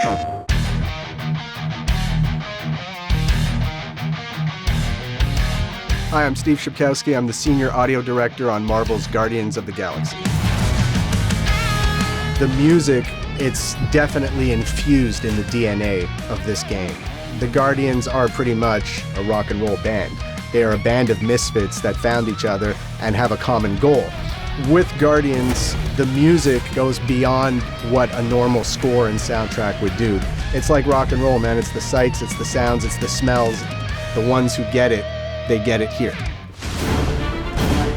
Hi, I'm Steve Shipkowski. I'm the Senior Audio Director on Marvel's Guardians of the Galaxy. The music, it's definitely infused in the DNA of this game. The Guardians are pretty much a rock and roll band. They are a band of misfits that found each other and have a common goal. With Guardians, the music goes beyond what a normal score and soundtrack would do. It's like rock and roll, man. It's the sights, it's the sounds, it's the smells. The ones who get it, they get it here.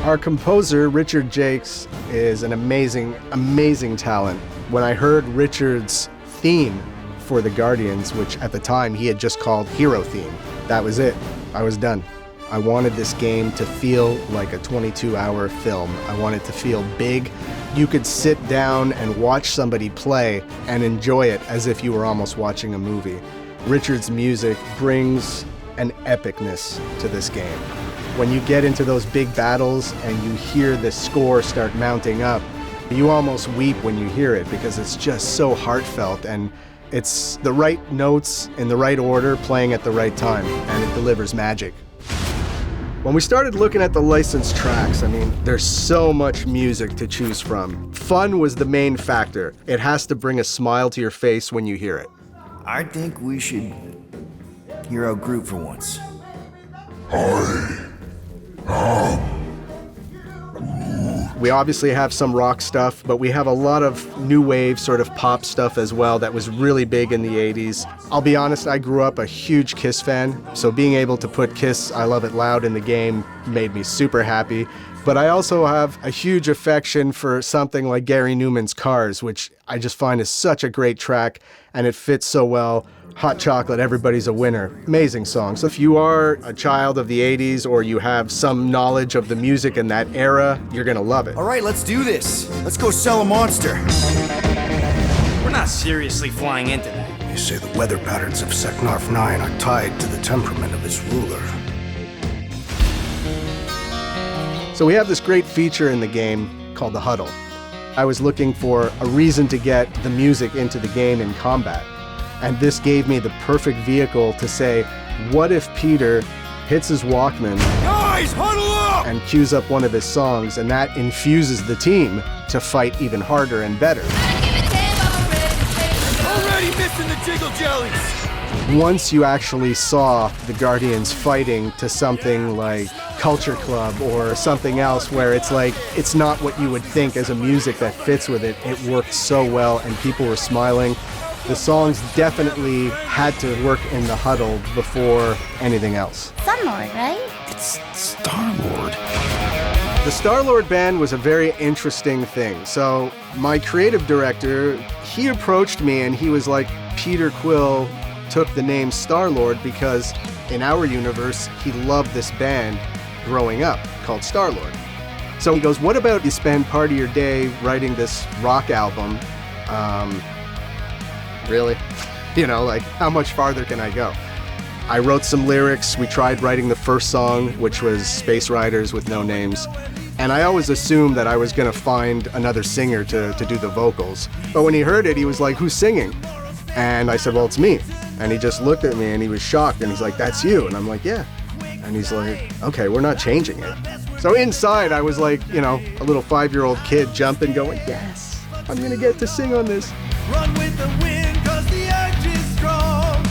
Our composer, Richard Jakes, is an amazing, amazing talent. When I heard Richard's theme for the Guardians, which at the time he had just called Hero Theme, that was it. I was done. I wanted this game to feel like a 22-hour film. I wanted to feel big. You could sit down and watch somebody play and enjoy it as if you were almost watching a movie. Richard's music brings an epicness to this game. When you get into those big battles and you hear the score start mounting up, you almost weep when you hear it because it's just so heartfelt, and it's the right notes in the right order playing at the right time, and it delivers magic. When we started looking at the licensed tracks, there's so much music to choose from. Fun was the main factor. It has to bring a smile to your face when you hear it. I think we should hear our group for once. We obviously have some rock stuff, but we have a lot of new wave sort of pop stuff as well that was really big in the 80s. I'll be honest, I grew up a huge Kiss fan, so being able to put Kiss I Love It Loud in the game made me super happy. But I also have a huge affection for something like Gary Numan's Cars, which I just find is such a great track, and it fits so well. Hot Chocolate, Everybody's a Winner. Amazing song. So if you are a child of the 80s or you have some knowledge of the music in that era, you're gonna love it. All right, let's do this. Let's go sell a monster. We're not seriously flying into that. They say the weather patterns of Seknarf 9 are tied to the temperament of its ruler. So we have this great feature in the game called the Huddle. I was looking for a reason to get the music into the game in combat. And this gave me the perfect vehicle to say, what if Peter hits his Walkman, Guys, huddle up! and cues up one of his songs, and that infuses the team to fight even harder and better. Already missing the jiggle jellies! Once you actually saw the Guardians fighting to something like Culture Club or something else where it's like, it's not what you would think as a music that fits with it, it worked so well and people were smiling. The songs definitely had to work in the Huddle before anything else. Star-Lord, right? It's Star-Lord. The Star-Lord band was a very interesting thing. So my creative director, he approached me and he was like, Peter Quill took the name Star-Lord because in our universe, he loved this band growing up called Star-Lord. So he goes, what about you spend part of your day writing this rock album? Really? How much farther can I go? I wrote some lyrics. We tried writing the first song, which was Space Riders with no names. And I always assumed that I was going to find another singer to do the vocals. But when he heard it, he was like, who's singing? And I said, well, it's me. And he just looked at me and he was shocked. And he's like, that's you. And I'm like, yeah. And he's like, okay, we're not changing it. So inside, I was like, a little 5-year-old kid jumping, going, yes, I'm going to get to sing on this. Run with the wind, 'cause the urge is strong.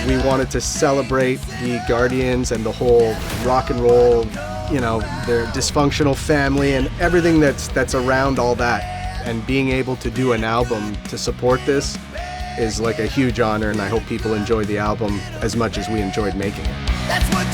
We wanted to celebrate the Guardians and the whole rock and roll, their dysfunctional family and everything that's around all that. And being able to do an album to support this is like a huge honor, and I hope people enjoy the album as much as we enjoyed making it. That's what